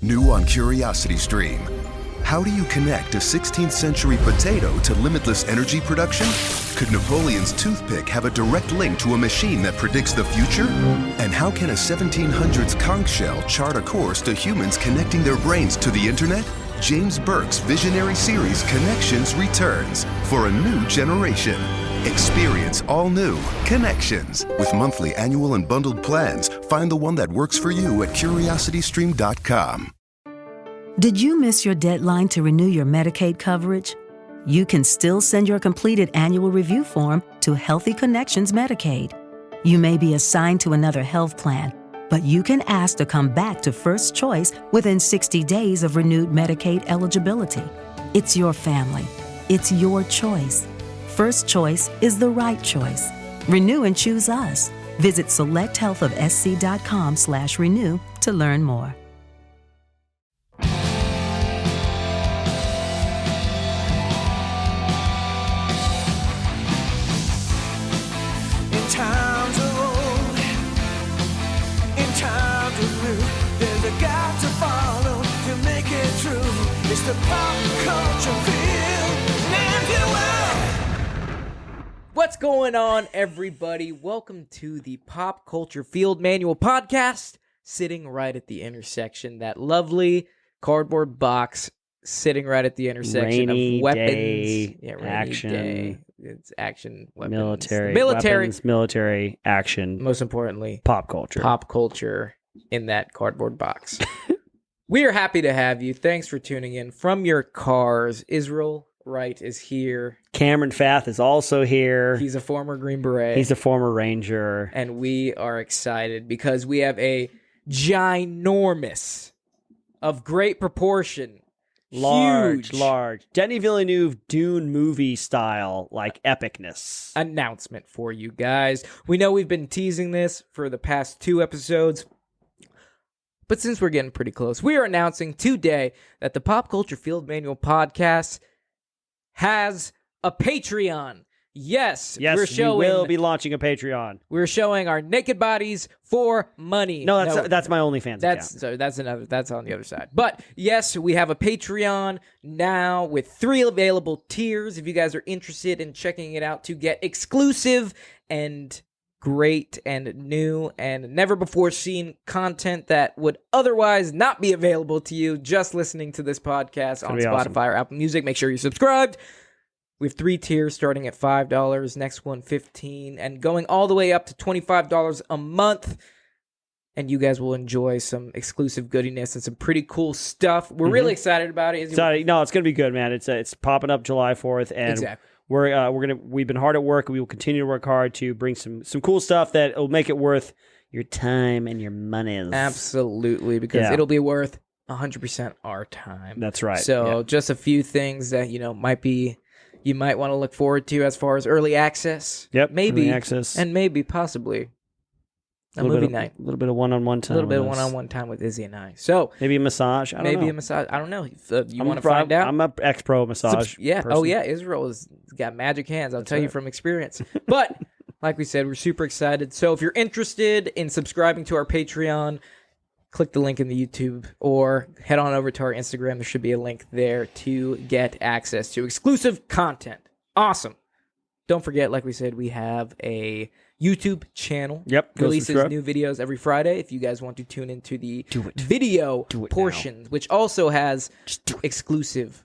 New on Curiosity Stream. How do you connect a 16th century potato to limitless energy production? Could Napoleon's toothpick have a direct link to a machine that predicts the future? And how can a 1700s conch shell chart a course to humans connecting their brains to the internet? James Burke's visionary series Connections returns for a new generation. Experience all new Connections. With monthly, annual, and bundled plans, find the one that works for you at curiositystream.com. Did you miss your deadline to renew your Medicaid coverage? You can still send your completed annual review form to Healthy Connections Medicaid. You may be assigned to another health plan, but you can ask to come back to First Choice within 60 days of renewed Medicaid eligibility. It's your family. It's your choice. First Choice is the right choice. Renew and choose us. Visit selecthealthofsc.com/renew to learn more. It's the pop culture field. What's going on, everybody? Welcome to the Pop Culture Field Manual podcast, sitting right at the intersection. That lovely cardboard box sitting right at the intersection rainy of weapons. Day, rainy action. Day. It's action, weapons. Military. Weapons, military, action. most importantly, pop culture. Pop culture in that cardboard box. We are happy to have you. Thanks for tuning in from your cars. Israel Wright is here. Cameron Fath is also here. He's a former Green Beret. He's a former Ranger. And we are excited because we have a ginormous, of great proportion, Large. huge Denis Villeneuve Dune movie style, like epicness. announcement for you guys. We know we've been teasing this for the past 2 episodes. But since we're getting pretty close, we are announcing today that the Pop Culture Field Manual podcast has a Patreon. Yes, we will be launching a Patreon. We're showing our naked bodies for money. No, that's my OnlyFans account. That's on the other side. But yes, we have a Patreon now with 3 available tiers. If you guys are interested in checking it out to get exclusive and great and new and never before seen content that would otherwise not be available to you just listening to this podcast on Spotify awesome. or Apple Music. Make sure you're subscribed. We have 3 tiers starting at $5, next one $15, and going all the way up to $25 a month. And you guys will enjoy some exclusive goodiness and some pretty cool stuff. We're really excited about it. No, it's gonna be good, man. It's popping up July 4th, and Exactly. We've been hard at work. We will continue to work hard to bring some cool stuff that will make it worth your time and your monies. Absolutely, because it'll be worth 100% our time. That's right. So just a few things that you might want to look forward to as far as early access. Yep, maybe early access, and maybe possibly a movie night. A little bit of one-on-one time. A little bit of one-on-one time with Izzy and I. So maybe a massage. I don't know. a massage. I don't know. You want to find out? I'm an ex-pro massage. person. Oh yeah. Israel has got magic hands. I'll tell you from experience. But like we said, we're super excited. So if you're interested in subscribing to our Patreon, click the link in the YouTube or head on over to our Instagram. There should be a link there to get access to exclusive content. Awesome. Don't forget, like we said, we have a YouTube channel. Yep. Releases new videos every Friday. If you guys want to tune into the video portion, which also has exclusive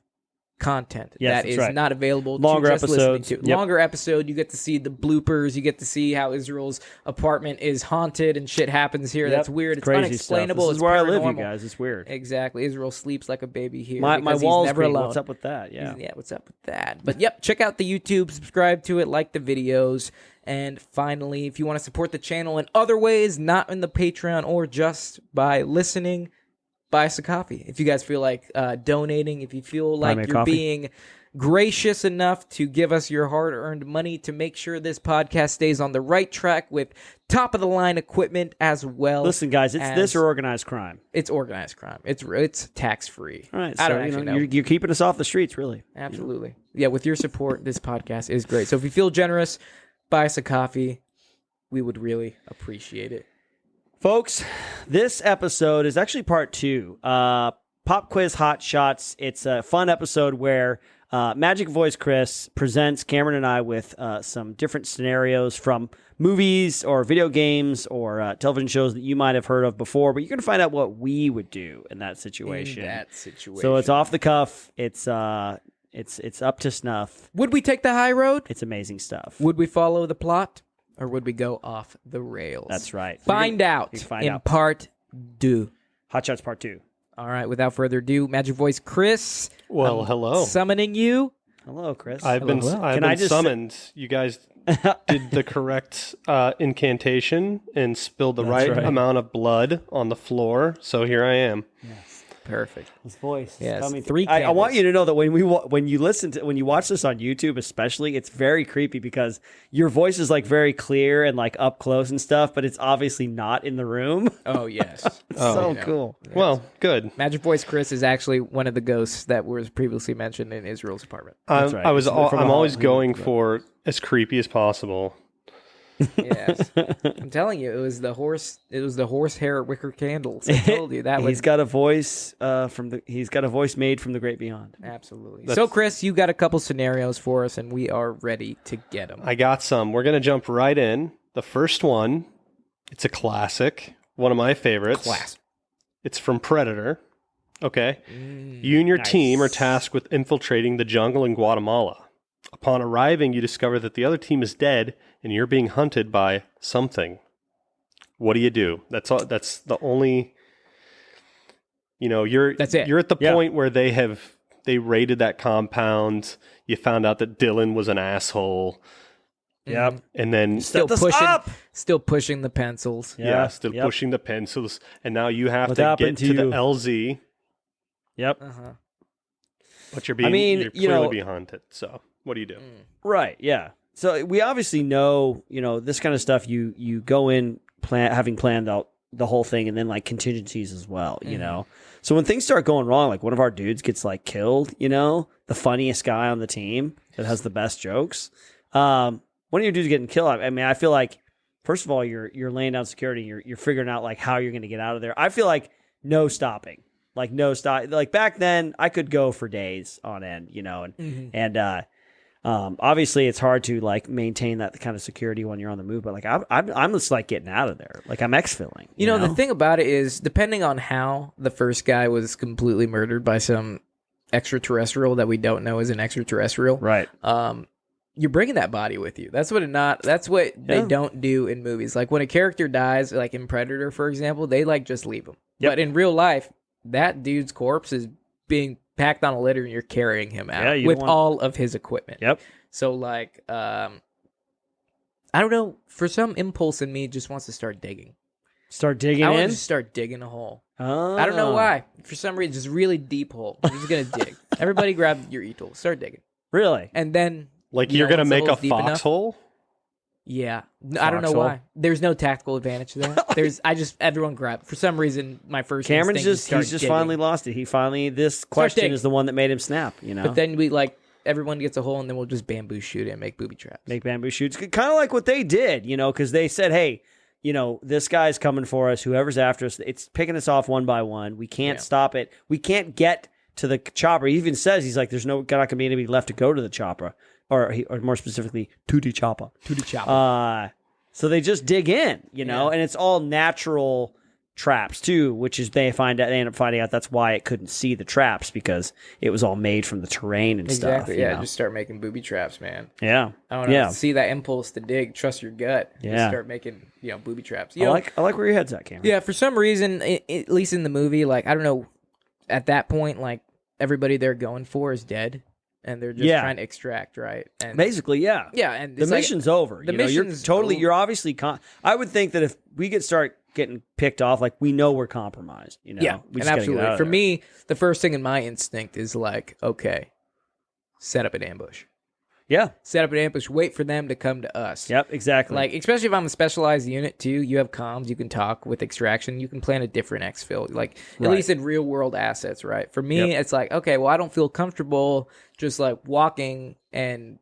content that is not available longer to just episodes. listening to. Longer episode, you get to see the bloopers, you get to see how Israel's apartment is haunted and shit happens here. That's weird. It's crazy unexplainable. Stuff. This is where I live, you guys. It's weird. Exactly. Israel sleeps like a baby here. My walls never creak. alone. What's up with that? Yeah, what's up with that? But yep, check out the YouTube, subscribe to it, like the videos. And finally, if you want to support the channel in other ways, not in the Patreon or just by listening, buy us a coffee. If you guys feel like donating, if you feel like you're being gracious enough to give us your hard-earned money to make sure this podcast stays on the right track with top-of-the-line equipment as well. Listen, guys, it's this or organized crime. It's organized crime. It's tax-free. All right, I so don't actually know. You're keeping us off the streets, really. Absolutely. Yeah, with your support, this podcast is great. So if you feel generous, buy us a coffee. We would really appreciate it. Folks, this episode is actually part 2. Pop Quiz Hot Shots. It's a fun episode where Magic Voice Chris presents Cameron and I with some different scenarios from movies or video games or television shows that you might have heard of before, but you're going to find out what we would do in that situation. So it's off the cuff. It's up to snuff. Would we take the high road? It's amazing stuff. Would we follow the plot? Or would we go off the rails? That's right. Find out in part 2. Hot Shots Part 2. All right, without further ado, Magic Voice Chris. Well, hello. Summoning you. Hello, Chris. I've been summoned. You guys did the correct incantation and spilled the right amount of blood on the floor, so here I am. Yes. Perfect. His voice. Yes. Coming 3 I want you to know that when you watch this on YouTube, especially, it's very creepy because your voice is like very clear and like up close and stuff, but it's obviously not in the room. Oh, yes. So cool. Yes. Well, good. Magic Voice Chris is actually one of the ghosts that was previously mentioned in Israel's apartment. That's right. I'm always going for as creepy as possible. Yes, I'm telling you, it was the horsehair wicker candles. I told you that. He's got a voice made from the great beyond. Absolutely. So, Chris, you got a couple scenarios for us, and we are ready to get them. I got some. We're gonna jump right in. The first one, it's a classic, one of my favorites. It's from Predator. Okay, you and your team are tasked with infiltrating the jungle in Guatemala. Upon arriving, you discover that the other team is dead and you're being hunted by something. What do you do? That's all. That's the only. That's it. You're at the point where they raided that compound. You found out that Dylan was an asshole. Yep. And then still pushing the pencils. Pushing the pencils. And now you have to get to the LZ. Yep. But you're clearly being hunted. So what do you do? Right. Yeah. So we obviously know, this kind of stuff. You go in having planned out the whole thing, and then like contingencies as well. So when things start going wrong, like one of our dudes gets like killed. The funniest guy on the team that has the best jokes. One of your dudes getting killed. I mean, I feel like first of all, you're laying down security. You're figuring out like how you're going to get out of there. I feel like no stopping. Like no stop. Like back then, I could go for days on end. And obviously it's hard to like maintain that kind of security when you're on the move. But like I'm just like getting out of there. Like I'm exfilling. You know, the thing about it is, depending on how the first guy was completely murdered by some extraterrestrial that we don't know is an extraterrestrial, right? You're bringing that body with you. That's what they don't do in movies. Like when a character dies, like in Predator, for example, they like just leave him. Yep. But in real life, that dude's corpse is being packed on a litter and you're carrying him out with all of his equipment. Yep. So like, I don't know, for some impulse in me just wants to start digging. Start digging I want to just start digging a hole. Oh. I don't know why. For some reason, just really deep hole. I'm just going to dig. Everybody grab your e-tool. Start digging. Really? And then... Like you're going to make a foxhole? Yeah. I don't know why. There's no tactical advantage to that. Everyone grab. For some reason, my first Cameron's instinct he's just finally lost it. This question is the one that made him snap, But then everyone gets a hole and then we'll just bamboo shoot it and make booby traps. Make bamboo shoots. Kind of like what they did, because they said, hey, this guy's coming for us. Whoever's after us, it's picking us off one by one. We can't stop it. We can't get to the chopper. He even says, he's like, there's not going to be anybody left to go to the chopper. Or more specifically, to the chopper. So they just dig in, and it's all natural traps too, which is they end up finding out that's why it couldn't see the traps because it was all made from the terrain and stuff. Exactly. Yeah, just start making booby traps, man. Yeah. I don't know. Yeah. See that impulse to dig, trust your gut. Yeah. Just start making, booby traps. I like where your head's at, Cameron. Yeah, for some reason, at least in the movie, like I don't know, at that point, like everybody they're going for is dead. And they're just trying to extract, right? And basically, yeah. Yeah, and the mission's over. You're obviously I would think that if we start getting picked off, like we know we're compromised, Yeah, we and absolutely. For me, the first thing in my instinct is like, okay, set up an ambush. Yeah. Set up an ambush, wait for them to come to us. Yep, exactly. Like, especially if I'm a specialized unit, too, you have comms, you can talk with extraction, you can plan a different exfil, like, at least in real-world assets, right? For me, it's like, okay, well, I don't feel comfortable just, like, walking and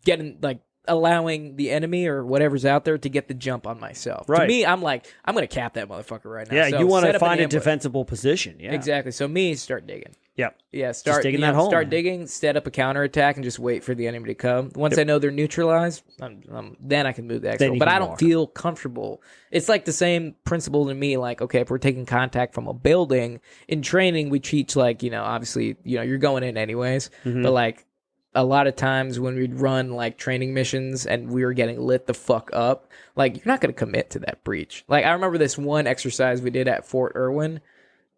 getting, like, allowing the enemy or whatever's out there to get the jump on myself. To Right. me, I'm like, I'm going to cap that motherfucker right now. Yeah, So you want set to up an find a ambush. defensive position. Yeah, Exactly. So me, start digging. Yep. Yeah, start digging you that know, hole, Start man. digging, set up a counterattack, and just wait for the enemy to come. Once I know they're neutralized, then I can move the exfil. you But can I don't walk. feel comfortable. It's like the same principle to me. Like, okay, if we're taking contact from a building in training, we teach like, obviously, you're going in anyways. Mm-hmm. But like a lot of times when we'd run like training missions and we were getting lit the fuck up, like you're not going to commit to that breach. Like I remember this one exercise we did at Fort Irwin.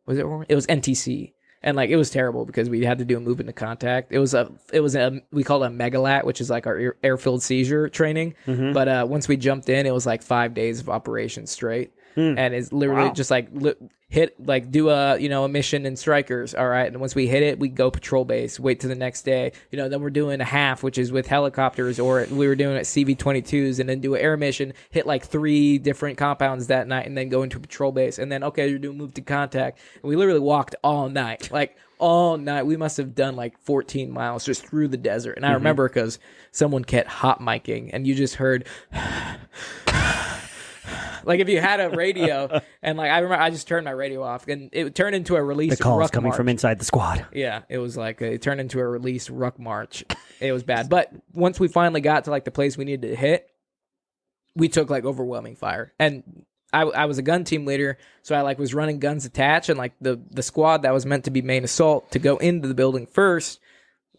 Was it Irwin? It was NTC. And like it was terrible because we had to do a move into contact. It was a we called it a megalat, which is like our airfield seizure training. Mm-hmm. But once we jumped in, it was like 5 days of operation straight, and it's literally just like hit like do a mission in strikers. All right, and once we hit it, we go patrol base. Wait till the next day. Then we're doing a half, which is with helicopters, or we were doing it CV-22s, and then do an air mission. Hit like 3 different compounds that night, and then go into a patrol base, and then okay, you're doing move to contact. And we literally walked all night, like all night. We must have done like 14 miles just through the desert. And I remember because someone kept hot micing, and you just heard. Like if you had a radio, and like I remember, I just turned my radio off, and it turned into a release. The calls ruck coming march. from inside the squad. Yeah, it was like it turned into a release ruck march. It was bad, but once we finally got to like the place we needed to hit, we took like overwhelming fire. And I was a gun team leader, so I like was running guns attached, and like the squad that was meant to be main assault to go into the building first.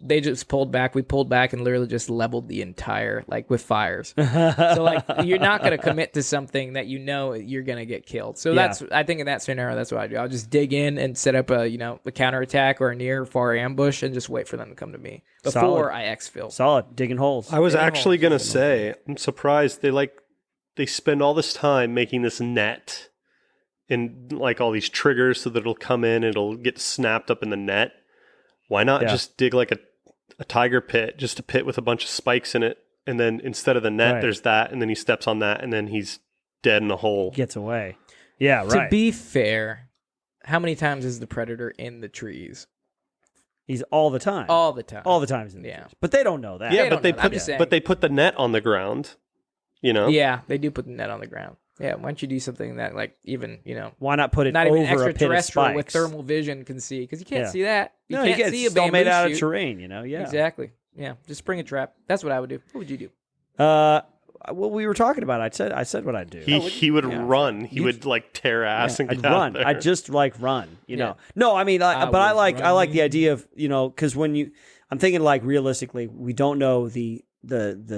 They just pulled back. We pulled back and literally just leveled the entire, like, with fires. So, like, you're not going to commit to something that you know you're going to get killed. So, I think in that scenario, that's what I do. I'll just dig in and set up a counterattack or a near or far ambush and just wait for them to come to me before Solid. I exfil. Solid. Digging holes. I was actually going to say, I'm surprised they spend all this time making this net and like all these triggers so that it'll come in, it'll get snapped up in the net. Why not just dig like a tiger pit, just a pit with a bunch of spikes in it, and then instead of the net, there's that, and then he steps on that, and then he's dead in a hole. Gets away. Yeah, right. To be fair, how many times is the predator in the trees? He's all the time. All the time. All the time. He's in the trees. But they don't know that. Yeah, don't know that. I'm just saying. but they put the net on the ground. Yeah, they do put the net on the ground. Yeah, why don't you do something that, like, even, Why not put it not over even a pit of extraterrestrial spikes? with thermal vision can see? Because you can't Yeah. see that. You No, can't you get see a it's all made bamboo out shoot. of terrain, Yeah. Exactly. Yeah, just spring a trap. That's what I would do. What would you do? Well, we were talking about it. I said what I'd do. He would run. He would like tear ass and I'd get out run. there. I'd just like run, you Yeah. know. No, I mean, I like the run. idea of, because I'm thinking like realistically, we don't know the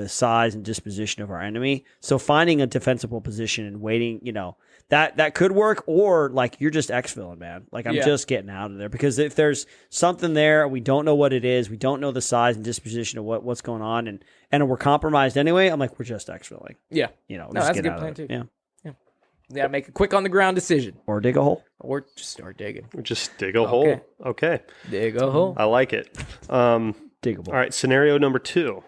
size and disposition of our enemy. So finding a defensible position and waiting, that could work, or like you're just exfilling, man. Like I'm just getting out of there, because if there's something there, we don't know what it is, we don't know the size and disposition of what's going on, and we're compromised anyway. I'm like, we're just exfilling. Yeah. No, that's a good plan too. Yeah. Yeah, make a quick on the ground decision. Or dig a hole. Or just start digging. Just dig a hole. Okay. Dig a hole. I like it. Diggable. All right, scenario number 2.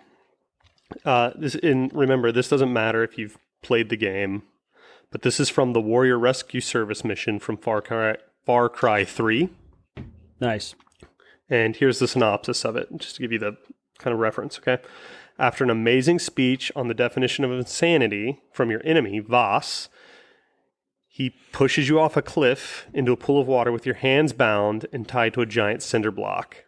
Remember, this doesn't matter if you've played the game, but this is from the Warrior Rescue Service mission from Far Cry 3. Nice. And here's the synopsis of it, just to give you the kind of reference, okay? After an amazing speech on the definition of insanity from your enemy, Voss, he pushes you off a cliff into a pool of water with your hands bound and tied to a giant cinder block.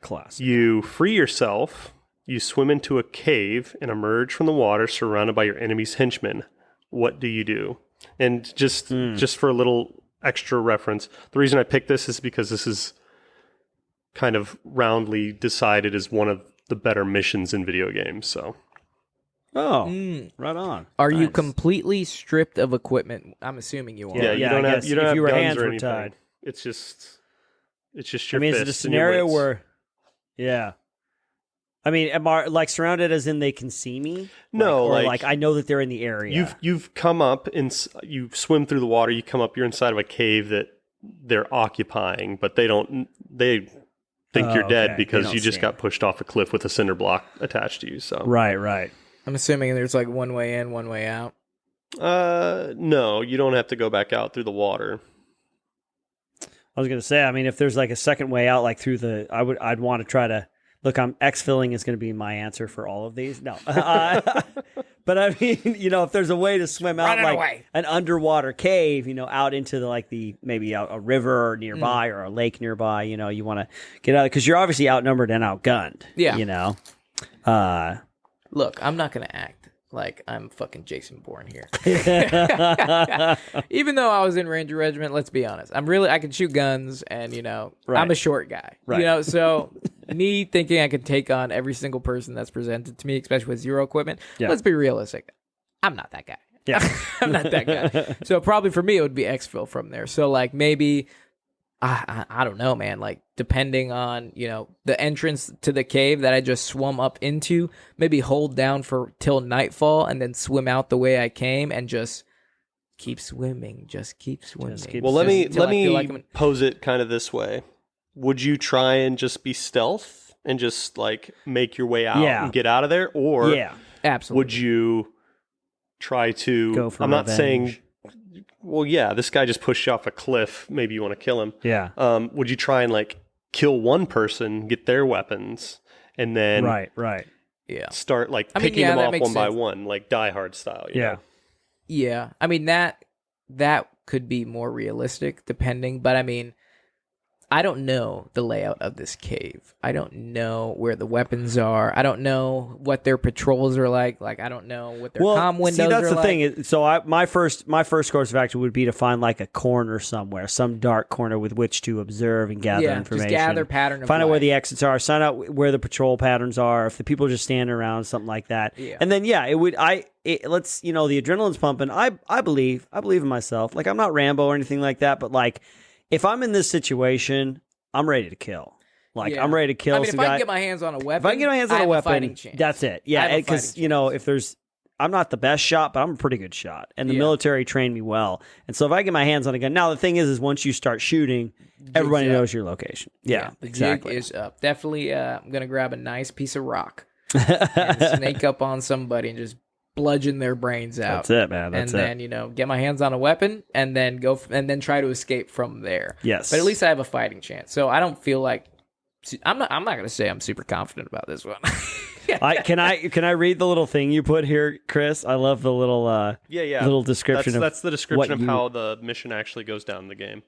Class. You free yourself, you swim into a cave and emerge from the water surrounded by your enemy's henchmen. What do you do? And just for a little extra reference, the reason I picked this is because this is kind of roundly decided as one of the better missions in video games. So, right on. Are you Nice. completely stripped of equipment? I'm assuming you are. yeah, you I don't have guess you don't if have your guns hands or were anything. tied. It's just I your mean, is it a fists and your scenario wits. where, I mean, am I like surrounded as in they can see me? No, or like I know that they're in the area. You've come up and you swim through the water. You come up. You're inside of a cave that they're occupying, but they think you're dead okay. because They don't you just see got pushed off a cliff with a cinder block attached to you. So Right. I'm assuming there's like one way in, one way out. no, you don't have to go back out through the water. I was gonna say, I mean, if there's like a second way out, like through I'd want to try to Look, exfilling is going to be my answer for all of these. No. But I mean, if there's a way to swim out like an underwater cave, out into maybe a river nearby or a lake nearby, you want to get out because you're obviously outnumbered and outgunned. Yeah. Look, I'm not going to act like I'm fucking Jason Bourne here. Even though I was in Ranger Regiment, let's be honest. I can shoot guns and, I'm a short guy. Right. So me thinking I could take on every single person that's presented to me, especially with zero equipment, let's be realistic. I'm not that guy. Yeah. I'm not that guy. So probably for me, it would be exfil from there. So like maybe... I don't know, man. Like, depending on, the entrance to the cave that I just swum up into, maybe hold down till nightfall and then swim out the way I came and just keep swimming. Just keep swimming. Well, let me pose it kind of this way. Would you try and just be stealth and just, like, make your way out and get out of there? Or absolutely. Would you try to... Go for I'm revenge. not saying... Well, yeah, this guy just pushed you off a cliff. Maybe you want to kill him. Yeah. Would you try and like kill one person, get their weapons, and then start like picking them off one by one, like Die Hard style? You know? Yeah. I mean that could be more realistic, depending. But I mean, I don't know the layout of this cave. I don't know where the weapons are. I don't know what their patrols are like. Like, I don't know what their comm windows are like. See, that's the thing. So my first course of action would be to find like a corner somewhere, some dark corner with which to observe and gather information. Just gather pattern of find out life. where the exits are. Find out where the patrol patterns are. If the people are just standing around, something like that. Yeah. And then the adrenaline's pumping. I believe in myself. Like, I'm not Rambo or anything like that, but like, if I'm in this situation, I'm ready to kill. Like, I'm ready to kill. I mean, if I can get my hands on a weapon, fighting chance. That's it. Yeah, because if I'm not the best shot, but I'm a pretty good shot, and the military trained me well. And so if I get my hands on a gun, now the thing is once you start shooting, everybody knows your location. Yeah, exactly. Jig is up. Definitely, I'm gonna grab a nice piece of rock and snake up on somebody and just bludgeon their brains out. That's it, man. That's and then get my hands on a weapon and then and then try to escape from there. Yes, but at least I have a fighting chance. So I don't feel like I'm not going to say I'm super confident about this one. Can I read the little thing you put here, Chris? I love the little little description. That's the description of how the mission actually goes down in the game.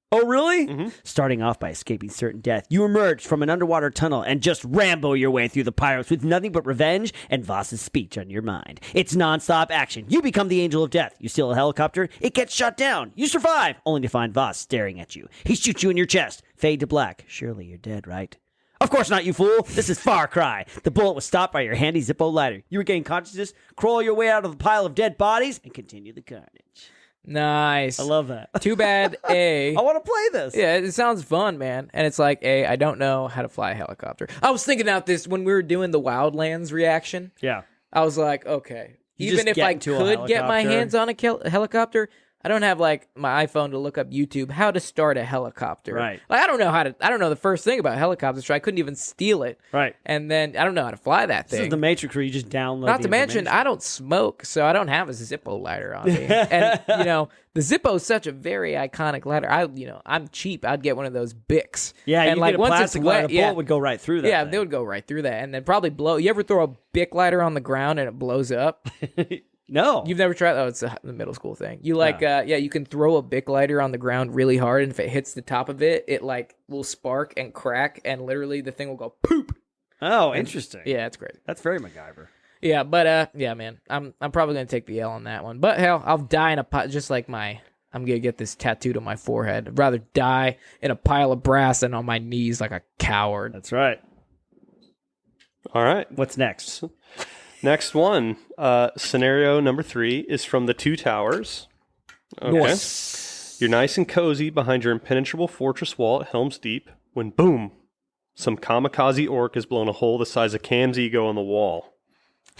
Oh, really? Mm-hmm. Starting off by escaping certain death, you emerge from an underwater tunnel and just Rambo your way through the pirates with nothing but revenge and Voss's speech on your mind. It's nonstop action. You become the angel of death. You steal a helicopter. It gets shot down. You survive, only to find Voss staring at you. He shoots you in your chest. Fade to black. Surely you're dead, right? Of course not, you fool. This is Far Cry. The bullet was stopped by your handy Zippo lighter. You regain consciousness, crawl your way out of the pile of dead bodies, and continue the carnage. Nice. I love that. Too bad, I want to play this. Yeah, it sounds fun, man. And it's like, I don't know how to fly a helicopter. I was thinking about this when we were doing the Wildlands reaction. Yeah. I was like, okay, You even just if I get to a could get my helicopter. hands on a helicopter, I don't have like my iPhone to look up YouTube how to start a helicopter. Right. Like, I don't know the first thing about helicopters, so I couldn't even steal it. Right. And then I don't know how to fly that This thing. is the Matrix where you just download Not the to mention, information. I don't smoke, so I don't have a Zippo lighter on me. And the Zippo is such a very iconic lighter. I'm cheap. I'd get one of those Bics. Yeah, and you like get a once plastic it's lighter, wet, the bullet would go right through that. Yeah, thing. they would go right through that, and then probably blow. You ever throw a Bic lighter on the ground and it blows up? No. You've never tried? Oh, it's the middle school thing. You you can throw a Bic lighter on the ground really hard, and if it hits the top of it, it like will spark and crack, and literally the thing will go poop. Oh, interesting. Yeah, it's crazy. That's very MacGyver. Yeah, but yeah, man, I'm probably gonna take the L on that one. But hell, I'll die in just like I'm gonna get this tattooed on my forehead. I'd rather die in a pile of brass than on my knees like a coward. That's right. All right. What's next? Next one. Scenario number 3 is from the Two Towers. Okay. Nice. You're nice and cozy behind your impenetrable fortress wall at Helm's Deep when, boom, some kamikaze orc has blown a hole the size of Cam's ego on the wall.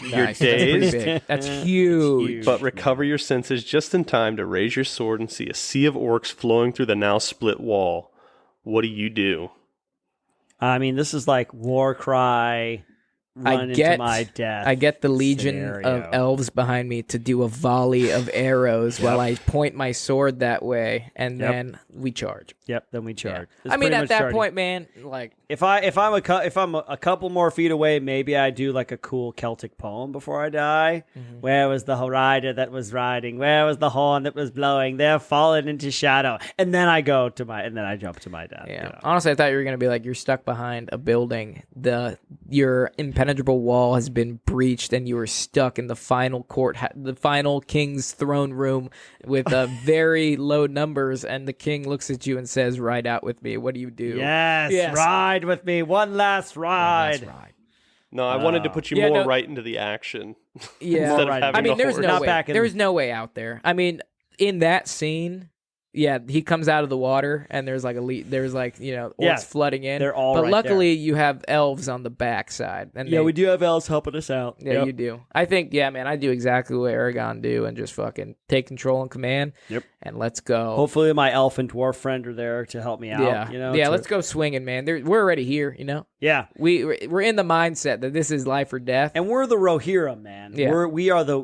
You're Nice. That's pretty dazed, big. That's huge. but recover your senses just in time to raise your sword and see a sea of orcs flowing through the now split wall. What do you do? I mean, this is like War Cry run into my death. I get the legion scenario. of elves behind me to do a volley of arrows while I point my sword that way, and then we charge. Yep, then we charge. Yeah. I mean, at that point, man, like if I'm a couple more feet away, maybe I do like a cool Celtic poem before I die. Mm-hmm. Where was the rider that was riding? Where was the horn that was blowing? They're fallen into shadow, and then I jump to my death. Yeah. You know? Honestly, I thought you were gonna be like, you're stuck behind a building. Your impenetrable wall has been breached, and you are stuck in the final the final king's throne room with very low numbers, and the king looks at you and says, "Ride out with me." What do you do? Yes. Ride with me. One last ride. No, I wanted to put you right into the action. Yeah, instead of having I mean, there's no way. There's no way out there. I mean, in that scene. Yeah, he comes out of the water, and there's like orcs flooding in. They're all but luckily, you have elves on the backside. And we do have elves helping us out. Yeah, you do. I think, man, I do exactly what Aragon do, and just fucking take control and command. Yep. And let's go. Hopefully, my elf and dwarf friend are there to help me out. Yeah. Let's go swinging, man. We're already here. Yeah. We're in the mindset that this is life or death, and we're the Rohirrim, man. Yeah.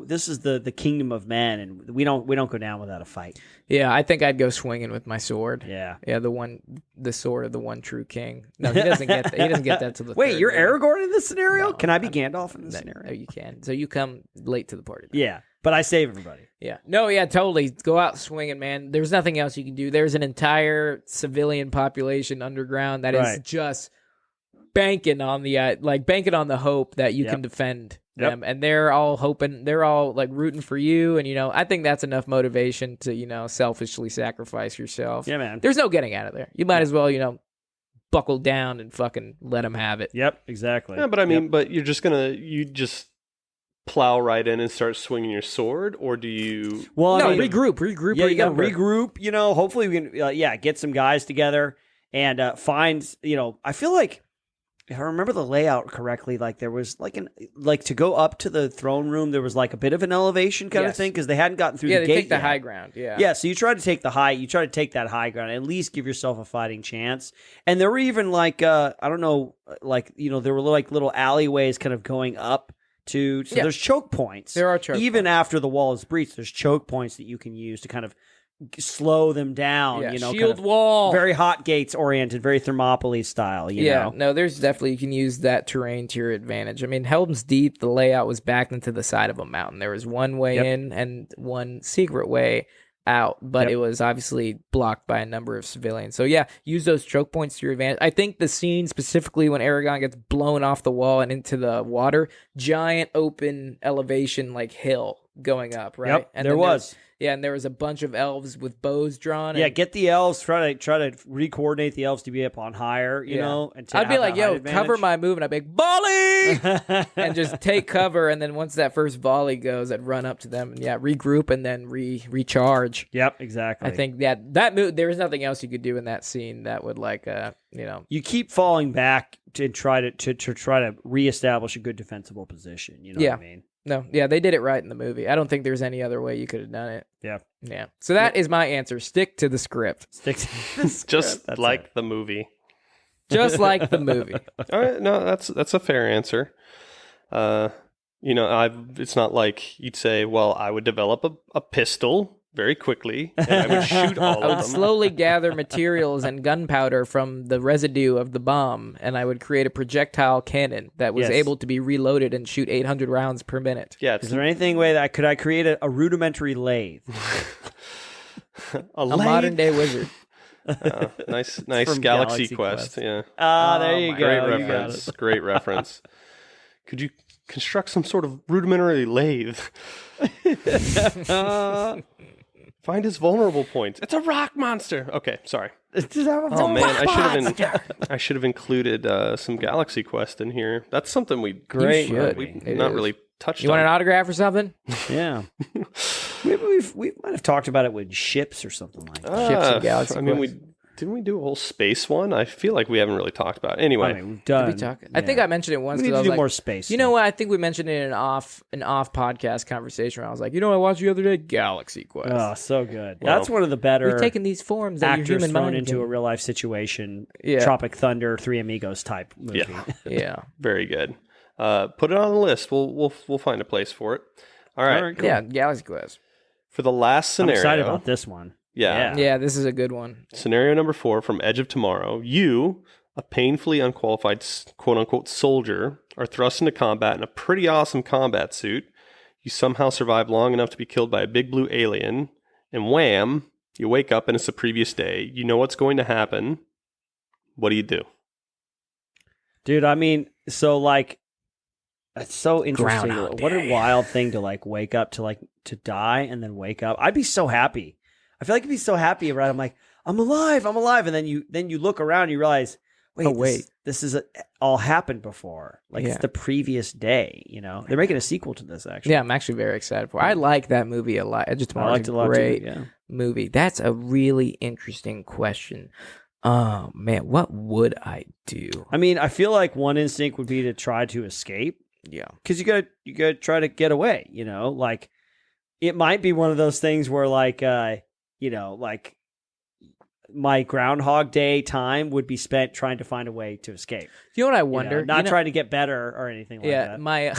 This is the kingdom of men, and we don't go down without a fight. Yeah, I think I'd go swinging with my sword. Yeah, the sword of the one true king. No, he doesn't get that. He doesn't get that to the. Wait, you're movie. Aragorn in this scenario? No, can I be Gandalf in this scenario? No, you can. So you come late to the party. Then. Yeah, but I save everybody. Yeah. No, yeah, totally. Go out swinging, man. There's nothing else you can do. There's an entire civilian population underground that is just banking on the hope that you can defend them, and they're all hoping, they're all like rooting for you, and I think that's enough motivation to selfishly sacrifice yourself. Yeah, man. There's no getting out of there. You might as well buckle down and fucking let them have it. Yep, exactly. Yeah, but I mean, but you just plow right in and start swinging your sword, or do you? Well, regroup. Yeah, you got to regroup. Hopefully we can get some guys together and find. I feel like. If I remember the layout correctly, like there was to go up to the throne room, there was like a bit of an elevation kind of thing because they hadn't gotten through the gate. Yeah, they take the high ground. Yeah. Yeah, so you try to take that high ground, at least give yourself a fighting chance. And there were even there were like little alleyways kind of going up to. So there's choke points. There are choke even points. After the wall is breached, there's choke points that you can use to kind of slow them down, shield kind of wall, very hot gates oriented, very Thermopylae style. You know? No, there's definitely you can use that terrain to your advantage. I mean, Helm's Deep, the layout was backed into the side of a mountain. There was one way in and one secret way out, but it was obviously blocked by a number of civilians. So use those choke points to your advantage. I think the scene specifically when Aragon gets blown off the wall and into the water, giant open elevation like hill going up, right? Yep, and there was. And there was a bunch of elves with bows drawn. Yeah, get the elves. Try to re-coordinate the elves to be up on higher. You know, and I'd be like, "Yo, cover my move," and I'd be like, "Volley!" and just take cover. And then once that first volley goes, I'd run up to them and regroup and then recharge. Yep, exactly. I think that move. There was nothing else you could do in that scene that would You keep falling back to try to reestablish a good defensible position. You know what I mean? No, they did it right in the movie. I don't think there's any other way you could have done it. Yeah. So that is my answer. Stick to the script. Stick to the script. Just like the movie. Just like the movie. All right, no, that's a fair answer. It's not like you'd say, well, I would develop a pistol very quickly, and I would shoot all of them. I would slowly gather materials and gunpowder from the residue of the bomb, and I would create a projectile cannon that was able to be reloaded and shoot 800 rounds per minute. Yeah. Is there anything way that could I create a rudimentary lathe? a modern day wizard. Nice Galaxy Quest. Yeah. There you go. Great reference. Could you construct some sort of rudimentary lathe? Find his vulnerable points. It's a rock monster. Okay, sorry. Oh man, I should have included some Galaxy Quest in here. That's something we've not really touched on. You want an autograph or something? Yeah. Maybe we might have talked about it with ships or something like that. Ships and Galaxy Quest. I mean, didn't we do a whole space one? I feel like we haven't really talked about it. Anyway. I mean, we've done. Did we talk? I think I mentioned it once. We need to do more space. You know what? I think we mentioned it in an off podcast conversation where I was like, what I watched the other day? Galaxy Quest. Oh, so good. Well, that's one of the better. We've taken these forms that your human thrown mind into a real life situation. Yeah. Tropic Thunder, Three Amigos type movie. Yeah. Very good. Put it on the list. We'll find a place for it. All right. Cool. Yeah, Galaxy Quest. For the last I'm scenario. excited about this one. Yeah. Yeah, this is a good one. Scenario number 4 from Edge of Tomorrow. You, a painfully unqualified quote-unquote soldier, are thrust into combat in a pretty awesome combat suit. You somehow survive long enough to be killed by a big blue alien, and wham, you wake up and it's the previous day. You know what's going to happen. What do you do? Dude, I mean, so like, it's so interesting. Groundhog What a Day. wild thing to like wake up to die and then wake up. I'd be so happy. I feel like I'd be so happy, right? I'm like, I'm alive, and then you look around and you realize, wait, this is all happened before. Like it's the previous day. You know, they're making a sequel to this actually. Yeah, I'm actually very excited for it. I like that movie a lot. Edge of Tomorrow is a lot great too. Yeah. movie. That's a really interesting question. Oh man, what would I do? I mean, I feel like one instinct would be to try to escape. Yeah. Because you gotta try to get away, you know? Like, it might be one of those things where, like, like, my Groundhog Day time would be spent trying to find a way to escape. You know what I You wonder? know, not trying to get better or anything like Yeah, that. my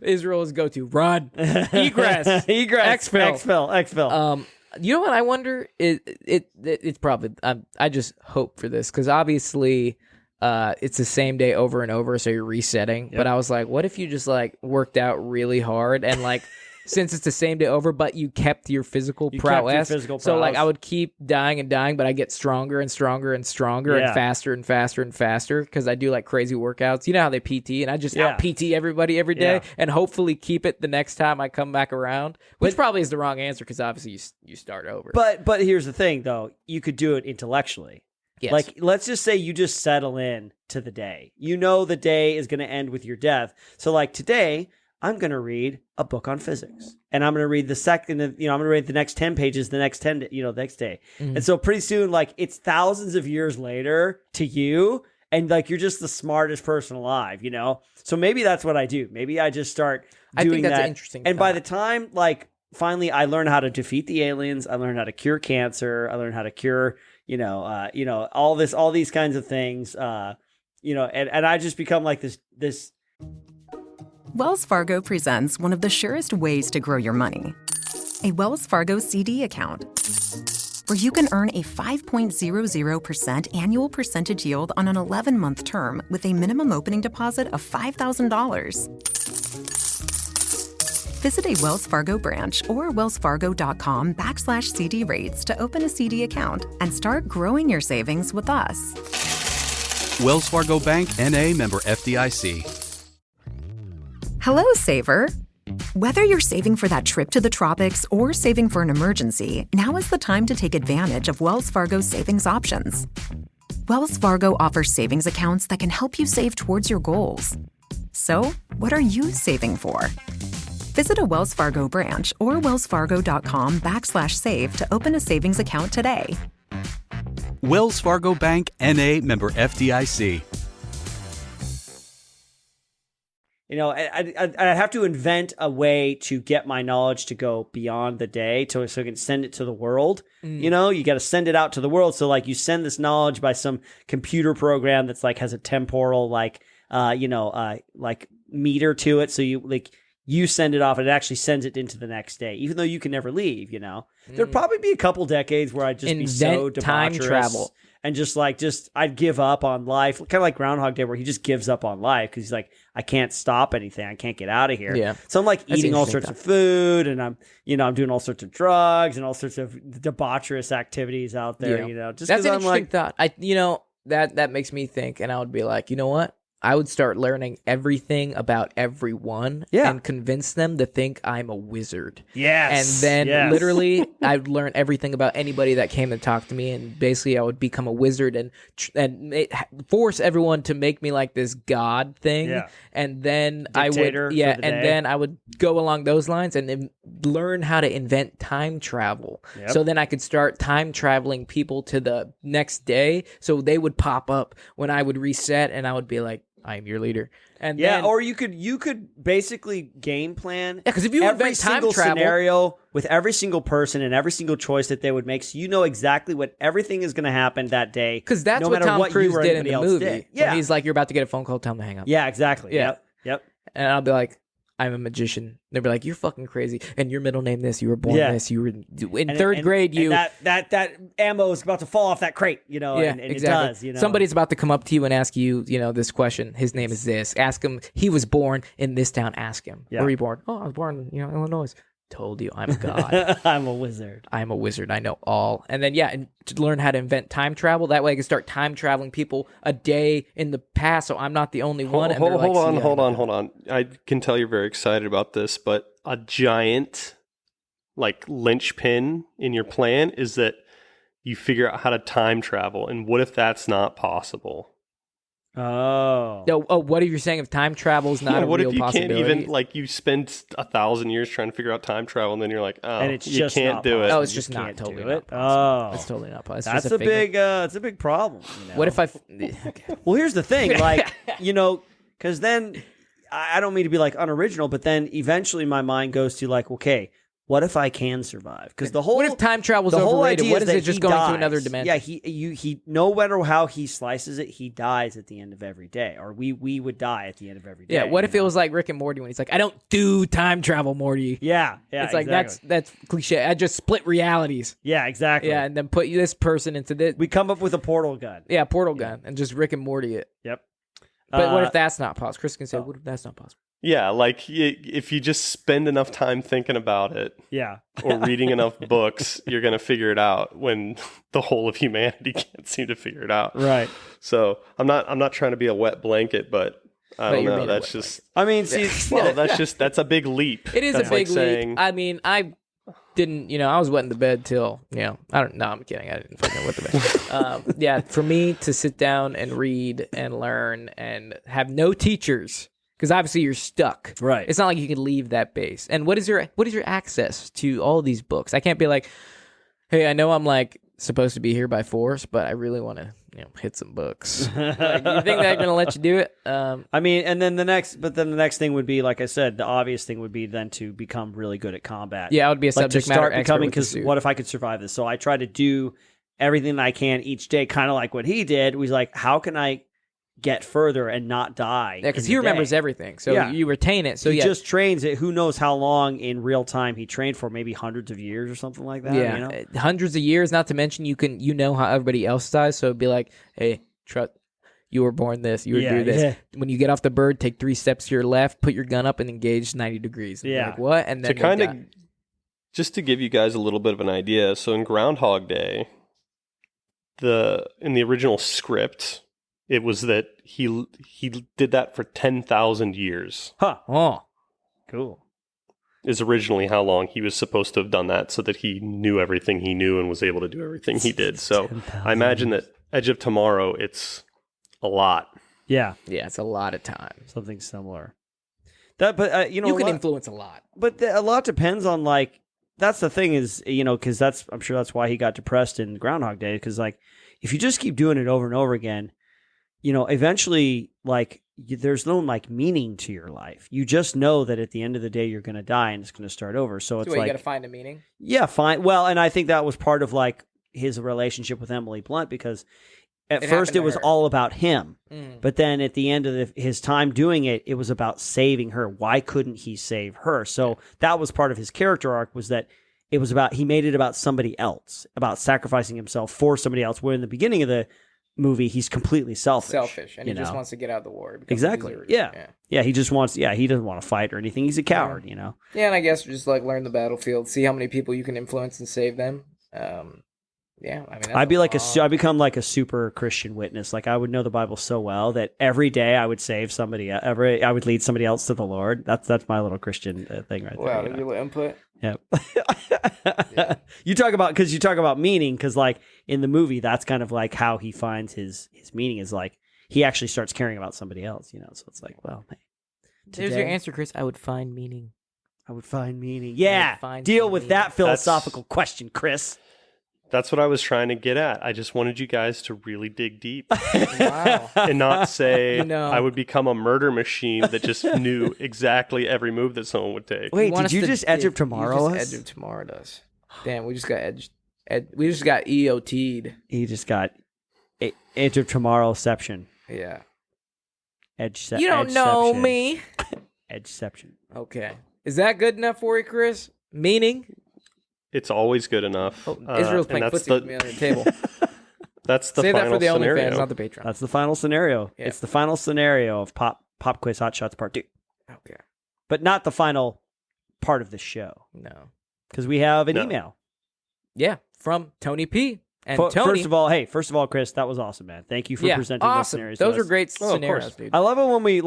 Israel's go-to run, egress, exfil. You know what I wonder? It's probably I just hope for this because obviously it's the same day over and over, so you're resetting. Yep. But I was like, what if you just like worked out really hard and like since it's the same day over, but you kept your physical prowess. So like I would keep dying and dying, but I get stronger and stronger and stronger and faster and faster and faster because I do like crazy workouts. You know how they PT, and I just out PT everybody every day and hopefully keep it the next time I come back around, which probably is the wrong answer because obviously you start over. But here's the thing, though. You could do it intellectually. Yes. Like, let's just say you just settle in to the day. You know the day is going to end with your death. So like today, I'm going to read a book on physics. And I'm going to read I'm going to read the next 10 pages the next day. Mm-hmm. And so pretty soon, like, it's thousands of years later to you. And like, you're just the smartest person alive, you know? So maybe that's what I do. Maybe I just start doing I think that's that. an interesting And by thought. the time, like, finally I learn how to defeat the aliens, I learn how to cure cancer, I learn how to cure, all these kinds of things, and I just become like this. Wells Fargo presents one of the surest ways to grow your money. A Wells Fargo CD account, where you can earn a 5.00% annual percentage yield on an 11-month term with a minimum opening deposit of $5,000. Visit a Wells Fargo branch or wellsfargo.com/CD rates to open a CD account and start growing your savings with us. Wells Fargo Bank, N.A., member FDIC. Hello, saver. Whether you're saving for that trip to the tropics or saving for an emergency, now is the time to take advantage of Wells Fargo's savings options. Wells Fargo offers savings accounts that can help you save towards your goals. So, what are you saving for? Visit a Wells Fargo branch or wellsfargo.com/save to open a savings account today. Wells Fargo Bank, N.A., member FDIC. I have to invent a way to get my knowledge to go beyond the day so I can send it to the world. You got to send it out to the world. So like you send this knowledge by some computer program that's like has a temporal like meter to it. So you send it off and it actually sends it into the next day, even though you can never leave, There'd probably be a couple decades where I'd just be so debaucherous time travel. And I'd give up on life, kind of like Groundhog Day, where he just gives up on life because he's like, I can't stop anything, I can't get out of here. Yeah. So I'm like That's eating all interesting sorts of food, and I'm doing all sorts of drugs and all sorts of debaucherous activities out there. Just that's an I'm interesting like, thought. That makes me think, and I would be like, you know what? I would start learning everything about everyone and convince them to think I'm a wizard. yes, And then yes. literally I'd learn everything about anybody that came to talk to me, and basically I would become a wizard and force everyone to make me like this god thing. Yeah. And then Dictator for the day. then I would go along those lines and then learn how to invent time travel. Yep. So then I could start time traveling people to the next day, so they would pop up when I would reset, and I would be like, I am your leader. And then, or you could basically game plan. because if you every invent time single travel, scenario with every single person and every single choice that they would make, so you know exactly what everything is going to happen that day. because that's no what matter Tom what Cruise you or did in anybody the else movie. did. When he's like, you're about to get a phone call, tell him to hang up. Yeah, exactly. Yeah. Yep. Yep. And I'll be like, I'm a magician. They'll be like, you're fucking crazy. And your middle name this, you were born this, you were in third grade, you. And that ammo is about to fall off that crate, you know, yeah, and exactly. it does, you know. Somebody's about to come up to you and ask you, you know, this question. His name is this. Ask him, he was born in this town. Ask him. Yeah. Where were you born? Oh, I was born, you know, Illinois. Told you, I'm God. I'm a wizard. I'm a wizard. I know all. And then, and to learn how to invent time travel. That way I can start time traveling people a day in the past, so I'm not the only one. Hold on. I can tell you're very excited about this, but a giant, like, linchpin in your plan is that you figure out how to time travel. And what if that's not possible? Oh. What are you saying if time travel is not a what real if you possibility? can't even, like, you spend 1,000 years trying to figure out time travel, and then you're like, oh, and it's you just can't not do it. possible. Oh, it's just You not can't totally do not it. possible. Oh. It's totally not possible. That's just a big problem. You know? What if I... Well, here's the thing, like, you know, because then I don't mean to be like unoriginal, but then eventually my mind goes to like, okay, what if I can survive? Because the whole What if time travel's the whole overrated? idea What is that it just he going dies. to another dimension? Yeah, he no matter how he slices it, he dies at the end of every day, or we would die at the end of every day. Yeah, what if you it know? was like Rick and Morty when he's like, I don't do time travel, Morty. Yeah, It's like, exactly. that's cliche. I just split realities. Yeah, exactly. Yeah, and then put this person into this. We come up with a portal gun. Yeah, portal gun, and just Rick and Morty it. Yep. But what if that's not possible? Chris can say, what if that's not possible? Yeah, like, if you just spend enough time thinking about it, Yeah. or reading enough books, you're going to figure it out when the whole of humanity can't seem to figure it out. Right. So I'm not trying to be a wet blanket, but I don't you're know. being a That's wet just, I mean, see, well, that's a big leap. It is That's a big like saying, leap. I mean, I didn't, I was wetting the bed till, I don't know. I'm kidding. I didn't fucking wet the bed. For me to sit down and read and learn and have no teachers, because obviously you're stuck. Right. It's not like you can leave that base. And what is your access to all these books? I can't be like, hey, I know I'm like supposed to be here by force, but I really want to, hit some books. Like, do you think they're gonna let you do it? I mean, and then the next thing would be, like I said, the obvious thing would be then to become really good at combat. Yeah, I would be a like subject to start matter expert becoming. with the Because suit. what if I could survive this? So I try to do everything that I can each day, kind of like what he did. Was like, how can I get further and not die? Yeah, because in he the remembers day? everything, so Yeah. you retain it. So he just trains it. Who knows how long in real time he trained for? Maybe hundreds of years or something like that. yeah, you know? hundreds of years. Not to mention, you know how everybody else dies. So it'd be like, hey, you were born this. You would do this. Yeah. When you get off the bird, take 3 steps to your left, put your gun up, and engage 90 degrees. And Yeah. like, what? And then to kind they of, die. just to give you guys a little bit of an idea. So in Groundhog Day, in the original script, it was that he did that for 10,000 years. Huh. Oh, Cool. Is originally how long he was supposed to have done that, so that he knew everything he knew and was able to do everything he did. So 10,000 I imagine that Edge of Tomorrow, it's a lot. Yeah. yeah, it's a lot of time. Something similar. But You can influence a lot. But a lot depends on, like, that's the thing is, because I'm sure that's why he got depressed in Groundhog Day. Because, like, if you just keep doing it over and over again, eventually, like, there's no, like, meaning to your life. You just know that at the end of the day, you're going to die and it's going to start over. So it's you like, got to find a meaning. yeah, fine. Well, and I think that was part of, like, his relationship with Emily Blunt, because at It first happened it to was her. all about him. Mm. But then at the end of his time doing it, it was about saving her. Why couldn't he save her? So that was part of his character arc, was that it was about, he made it about somebody else, about sacrificing himself for somebody else. Where in the beginning of the movie, he's completely selfish. And he just wants to get out of the war. Because Exactly. he deserves it. Yeah. He just wants, he doesn't want to fight or anything. He's a coward, Yeah, and I guess just like learn the battlefield, see how many people you can influence and save them. Yeah, I mean, that's I'd be like lot. I become like a super Christian witness. Like, I would know the Bible so well that every day I would save somebody. I would lead somebody else to the Lord. That's my little Christian thing right Wow, there. your little input. Yep. You talk about meaning, because like in the movie, that's kind of like how he finds his meaning, is like he actually starts caring about somebody else. So it's like, well, hey, There's your answer, Chris. I would find meaning. I would find meaning. Yeah, find deal some with meaning. that philosophical question, Chris. That's what I was trying to get at. I just wanted you guys to really dig deep Wow. and not say No. I would become a murder machine that just knew exactly every move that someone would take. Wait, want did us you to just Edge of dig- Tomorrow you us? just Edge of Tomorrow us. Damn, we just got edged. We just got EOT'd. He just got Edge of Tomorrowception. Yeah. You don't know me. Edgeception. Okay. Is that good enough for you, Chris? Meaning? It's always good enough. Israel's and playing that's footsie with me on the table. That's the Save that final for the scenario. OnlyFans, not the Patreon. That's the final scenario. Yeah. It's the final scenario of Pop Quiz Hot Shots Part 2. Okay. But not the final part of the show. No. Because we have an email. Yeah, from Tony P. And Tony. First of all, Chris, that was awesome, man. Thank you for presenting those awesome. scenarios. Those to were us. great Oh, of scenarios, course. dude. I love it when we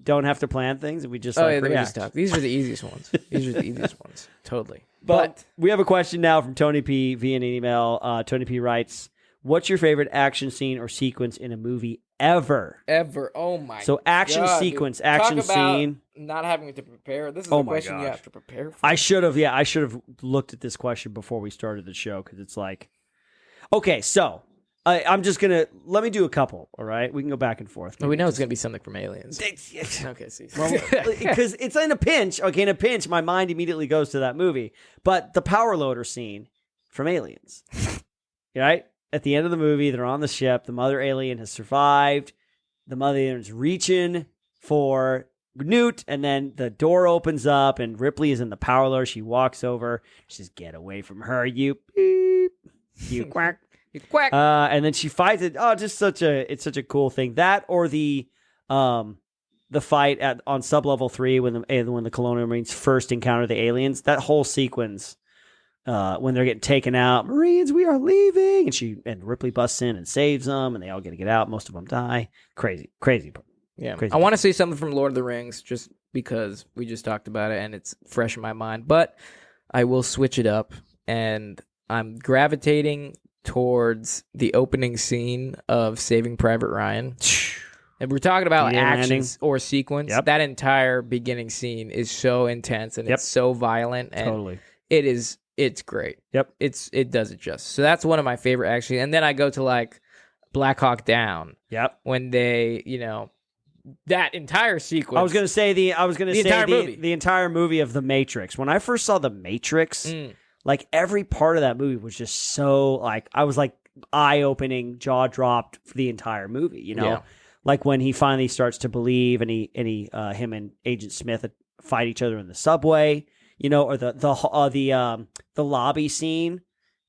don't have to plan things and we just we react. just talk. These are the easiest ones. These are the easiest ones. Totally. But we have a question now from Tony P via an email. Tony P writes, "What's your favorite action scene or sequence in a movie ever?" Ever. Oh my So action God, sequence, dude. action Talk about scene. not having to prepare. This is Oh the my question you gosh. have to prepare for. I should have looked at this question before we started the show because it's like, okay, so I'm just gonna let me do a couple. All right, we can go back and forth. we know it's gonna be something from Aliens. Okay, see. Because it's in a pinch. Okay, in a pinch, my mind immediately goes to that movie. But the power loader scene from Aliens, right? At the end of the movie, they're on the ship. The mother alien has survived. The mother alien's reaching for Newt, and then the door opens up, and Ripley is in the power loader. She walks over. She says, "Get away from her, you beep, you quack." You quack. And then she fights it. Oh, just it's such a cool thing. That or the fight on sublevel 3 when the Colonial Marines first encounter the aliens. That whole sequence when they're getting taken out. Marines, we are leaving, and Ripley busts in and saves them, and they all get out. Most of them die. Crazy. Yeah, Crazy. I want to say something from Lord of the Rings just because we just talked about it and it's fresh in my mind. But I will switch it up, and I'm gravitating towards the opening scene of Saving Private Ryan. And we're talking about actions or sequence. Yep. That entire beginning scene is so intense and it's so violent. And Totally. it's great. Yep. It does it justice. So that's one of my favorite actually. And then I go to like Black Hawk Down. Yep. When they, that entire sequence. I was going to say the entire movie of The Matrix. When I first saw The Matrix, like every part of that movie was just so like I was like eye-opening, jaw-dropped for the entire movie, Yeah. Like when he finally starts to believe and him and Agent Smith fight each other in the subway, or the lobby scene,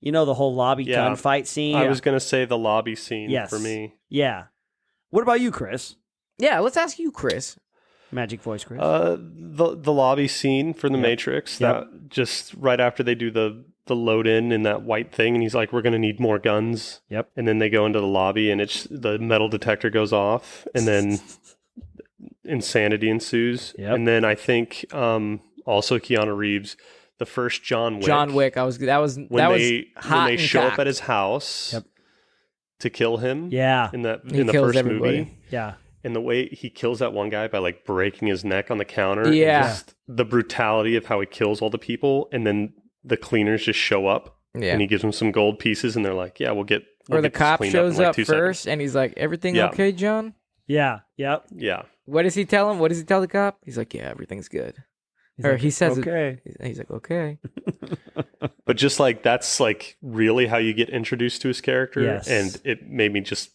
the whole lobby gunfight scene. I was going to say the lobby scene for me. Yeah. What about you, Chris? Yeah, let's ask you, Chris. Magic voice, Chris. The lobby scene for the Matrix. That just right after they do the load in that white thing, and he's like, "We're going to need more guns." Yep. And then they go into the lobby, and the metal detector goes off, and then insanity ensues. Yep. And then I think also Keanu Reeves, the first John Wick. When they show up at his house to kill him. Yeah. In the first movie. Yeah. And the way he kills that one guy by like breaking his neck on the counter. Yeah. Just the brutality of how he kills all the people. And then the cleaners just show up. Yeah. And he gives them some gold pieces. And they're like, yeah, we'll get Or the this cop cleaned shows in like up 2 first seconds. and he's like, "Everything Yeah. okay, John?" Yeah. Yep. Yeah. What does he tell him? What does he tell the cop? He's like, "Yeah, everything's good." He says okay. He's like, "Okay." But just like that's like really how you get introduced to his character. Yes. And it made me just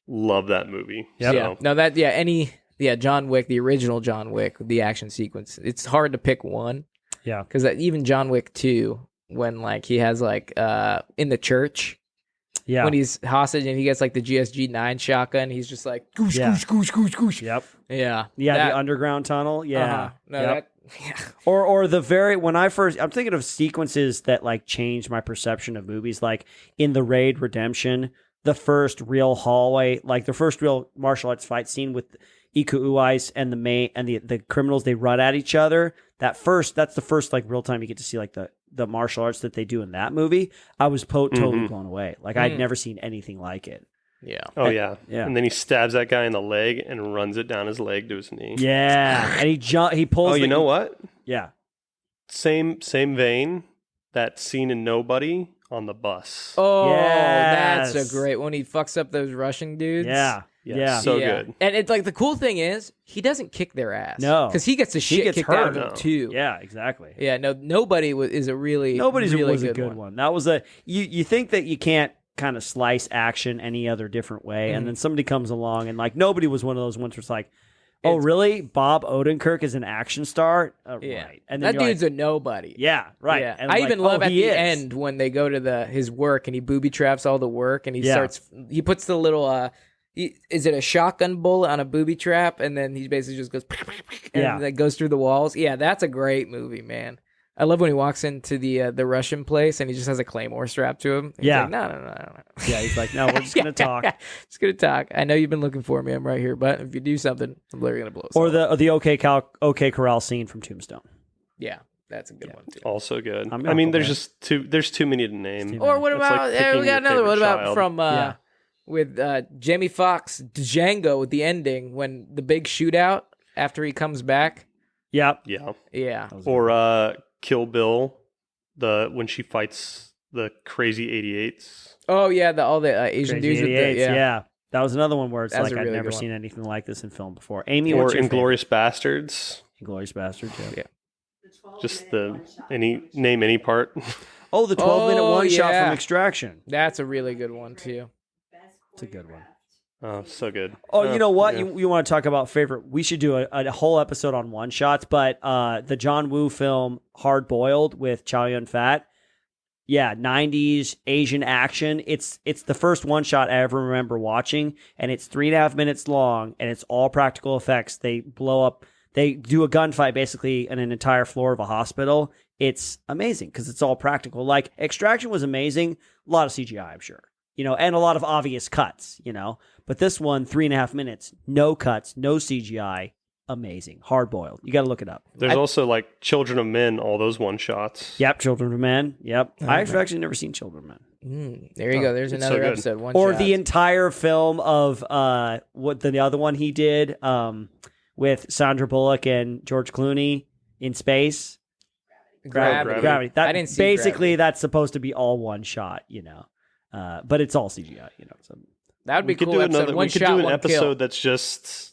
love that movie. Yep. So, Yeah. No, John Wick, the original John Wick, the action sequence. It's hard to pick one. Yeah. Because even John Wick 2, when like he has like in the church, when he's hostage and he gets like the GSG 9 shotgun, he's just like goosh, goosh, goosh, goosh, goosh. Yep. Yeah. Yeah. The underground tunnel. Yeah. Uh-huh. No, Yep. yeah. Or I'm thinking of sequences that like changed my perception of movies, like in The Raid Redemption, the first real hallway, like the first real martial arts fight scene with Iko Uwais and the criminals, they run at each other. That's the first like real time you get to see like the martial arts that they do in that movie. I was totally blown away. Like I'd never seen anything like it. Yeah. Oh yeah. Yeah. And then he stabs that guy in the leg and runs it down his leg to his knee. Yeah. And he pulls. Oh, you know what? Yeah. Same vein. That scene in Nobody on the bus. Oh, Yes. that's a great one. He fucks up those Russian dudes. Yeah. Yeah. So good. And it's like the cool thing is he doesn't kick their ass. No. Because he gets the shit gets kicked hurt. out of him No. too. Yeah. Exactly. Yeah. No. Nobody is a really Nobody's really was a good one. That was you think that you can't kind of slice action any other different way, and then somebody comes along and like Nobody was one of those ones where it's like, Oh, really? Bob Odenkirk is an action star? Yeah. Right. And that then you're dude's a nobody. yeah, right. Yeah. And I I'm even like, love oh, at he the is. end when they go to his work and he booby traps all the work and he Yeah. he puts the little is it a shotgun bullet on a booby trap and then he basically just goes and Yeah. that goes through the walls. Yeah, that's a great movie, man. I love when he walks into the Russian place and he just has a claymore strapped to him. He's Yeah. like, no. Yeah, he's like, no, we're just gonna talk. Just gonna talk. I know you've been looking for me. I'm right here, but if you do something, I'm literally gonna blow us Or all up. the OK Corral scene from Tombstone. Yeah, that's a good one too. Also good. I'm I mean, Uncle there's just too many to name. Or what It's about like picking we got your another? What favorite about child. from Yeah. with Jamie Foxx Django with the ending when the big shootout after he comes back? Yep. Yeah. Yeah, Or Kill Bill, when she fights the crazy 88s. oh yeah, all the Asian Crazy dudes with the 88s, yeah. That was another one where it's That's like a I'd really never good one. seen anything like this in film before. Amy, Or what's your Inglourious Bastards. Glorious Bastard. Yeah. Just name any part. Oh, the 12-minute Oh, one shot yeah. from Extraction. That's a really good one too. It's a good one. Oh, so good. Oh, you know what? Yeah. You want to talk about favorite? We should do a whole episode on one shots, but the John Woo film Hard Boiled with Chow Yun-fat. Yeah, 90s Asian action. It's the first one shot I ever remember watching, and it's 3.5 minutes long, and it's all practical effects. They blow up. They do a gunfight basically in an entire floor of a hospital. It's amazing because it's all practical. Like Extraction was amazing. A lot of CGI, I'm sure. And a lot of obvious cuts, But this one, 3.5 minutes, no cuts, no CGI. Amazing. Hard boiled. You got to look it up. There's also like Children of Men, all those one shots. Yep, Children of Men. Yep. I've actually never seen Children of Men. There you go. There's it's another so good. episode. One Or shot. the entire film of what the other one he did with Sandra Bullock and George Clooney in space. Gravity. That I didn't see basically Gravity. that's supposed to be all one shot, but it's all CGI, So. That would be We could cool. do Episode. another. One We could shot, do an one episode kill. that's just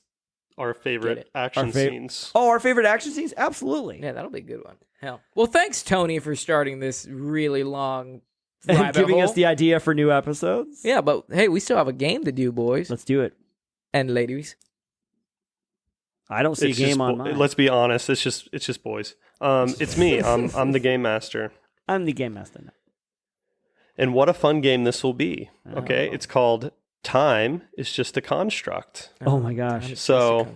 our favorite it. action Our scenes. Oh, our favorite action scenes? Absolutely. Yeah, that'll be a good one. Hell. Well, thanks, Tony, for starting this really long And rabbit giving hole. us the idea for new episodes. Yeah, but hey, we still have a game to do, boys Let's do it. and ladies. I don't see It's a game just on mine. Let's be honest. It's just boys. It's me. I'm the game master. I'm the game master now. And what a fun game this will be. Okay, Oh. it's called Time is Just a Construct. Oh my gosh. So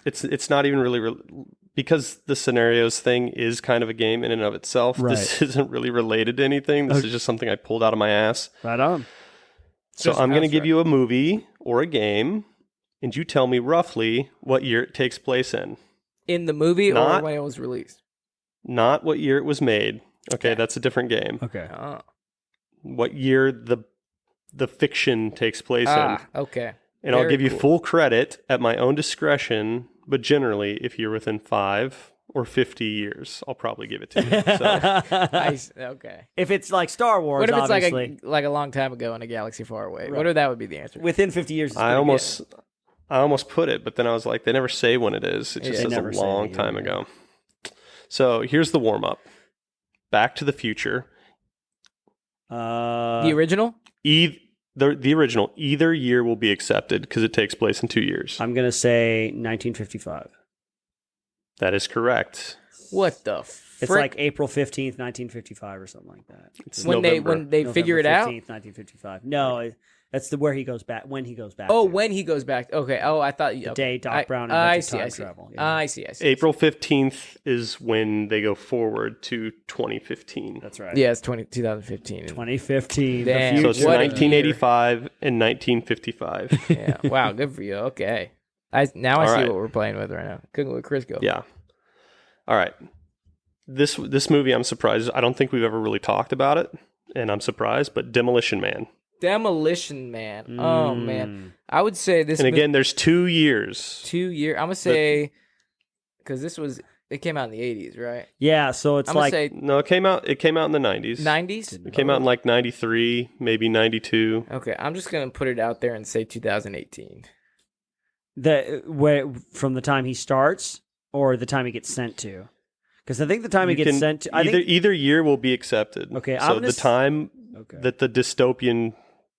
it's not even really because the scenarios thing is kind of a game in and of itself. Right. This isn't really related to anything. This is just something I pulled out of my ass. Right on. So Just a I'm going to give construct. you a movie or a game, and you tell me roughly what year it takes place in. In the movie or Not- when it was released? Not what year it was made. Okay, that's a different game. Okay. Oh. What year the fiction takes place in. Okay. And I'll Very give you cool. full credit at my own discretion, but generally, if you're within 5 or 50 years, I'll probably give it to you. So, Okay. If it's like Star Wars, What if it's obviously, like a long time ago in a galaxy far away? What if that would be the answer? within 50 years, it's I pretty almost put it, but then I was like, they never say when it is. It just Yeah. says They a never say long the time year, ago. So here's the warm up. Back to the Future. good. The original? The original. Either year will be accepted because it takes place in 2 years. I'm going to say 1955. That is correct. What the frick? It's like April 15th, 1955 or something like that. It's when November. they figure it out? 15th, 1955. No, that's where he goes back, when he goes back. Oh, to. when he goes back. Okay. Oh, I thought The day Doc Brown I invented see. time I see. travel, yeah. I see. April 15th is when they go forward to 2015. That's right. Yeah, it's 2015. 2015. Damn. The So it's future. What a 1985 and 1955. Yeah. Wow. Good for you. Okay. Now I All see right. what we're playing with right now. Couldn't let Chris go. Yeah. All right. This movie, I'm surprised. I don't think we've ever really talked about it, and I'm surprised. But Demolition Man. Demolition Man. Oh man. I would say this. And again, there's 2 years. 2 year. I'm gonna say because it came out in the 80s, right? Yeah, so it's I'm gonna like say No, it came out in the 90s. 90s. It came out in like 93, maybe 92. Okay, I'm just gonna put it out there and say 2018. from the time he starts or the time he gets sent to. Because I think the time he You gets can- sent to, I think either year will be accepted. Okay, so I'm gonna the time okay. that the dystopian